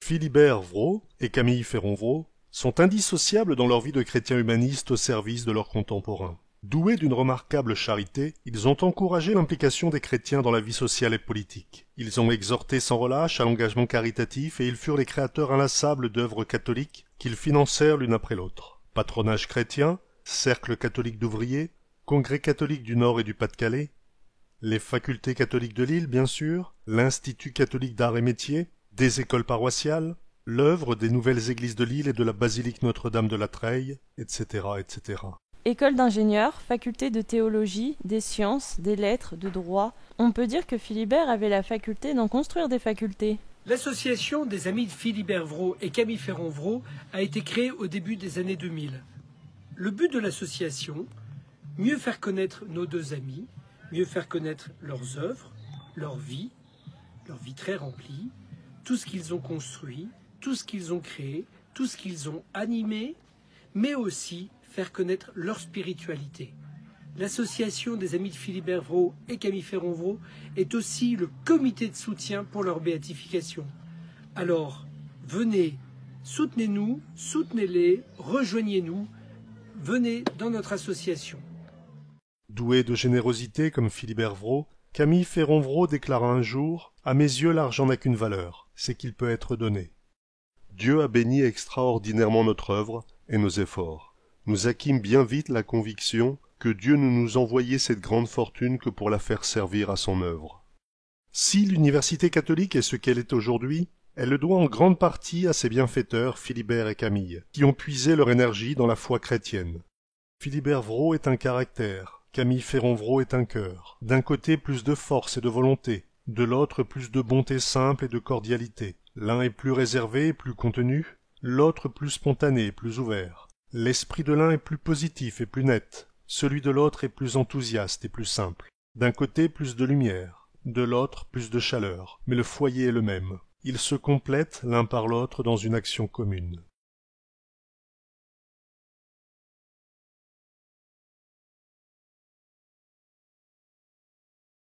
Philibert Vraud et Camille Féron-Vraud sont indissociables dans leur vie de chrétiens humanistes au service de leurs contemporains. Doués d'une remarquable charité, ils ont encouragé l'implication des chrétiens dans la vie sociale et politique. Ils ont exhorté sans relâche à l'engagement caritatif et ils furent les créateurs inlassables d'œuvres catholiques qu'ils financèrent l'une après l'autre. Patronage chrétien, cercle catholique d'ouvriers, congrès catholique du Nord et du Pas-de-Calais, les facultés catholiques de Lille, bien sûr, l'Institut catholique d'arts et métiers, des écoles paroissiales, l'œuvre des nouvelles églises de Lille et de la basilique Notre-Dame de la Treille, etc., etc. École d'ingénieurs, faculté de théologie, des sciences, des lettres, de droit. On peut dire que Philibert avait la faculté d'en construire des facultés. L'association des amis de Philibert Vraud et Camille Féron-Vraud a été créée au début des années 2000. Le but de l'association, mieux faire connaître nos deux amis, mieux faire connaître leurs œuvres, leur vie très remplie, tout ce qu'ils ont construit, tout ce qu'ils ont créé, tout ce qu'ils ont animé, mais aussi faire connaître leur spiritualité. L'association des amis de Philibert Vraud et Camille Féron-Vraud est aussi le comité de soutien pour leur béatification. Alors, venez, soutenez-nous, soutenez-les, rejoignez-nous, venez dans notre association. Doué de générosité comme Philibert Vraud, Camille Féron-Vraud déclara un jour « À mes yeux, l'argent n'a qu'une valeur, c'est qu'il peut être donné. » Dieu a béni extraordinairement notre œuvre et nos efforts. Nous acquîmes bien vite la conviction que Dieu ne nous envoyait cette grande fortune que pour la faire servir à son œuvre. Si l'université catholique est ce qu'elle est aujourd'hui, elle le doit en grande partie à ses bienfaiteurs Philibert et Camille, qui ont puisé leur énergie dans la foi chrétienne. Philibert Vraud est un caractère, Camille Féron-Vraud est un cœur. D'un côté plus de force et de volonté, de l'autre plus de bonté simple et de cordialité. L'un est plus réservé et plus contenu, l'autre plus spontané et plus ouvert. L'esprit de l'un est plus positif et plus net, celui de l'autre est plus enthousiaste et plus simple. D'un côté plus de lumière, de l'autre plus de chaleur, mais le foyer est le même. Ils se complètent l'un par l'autre dans une action commune.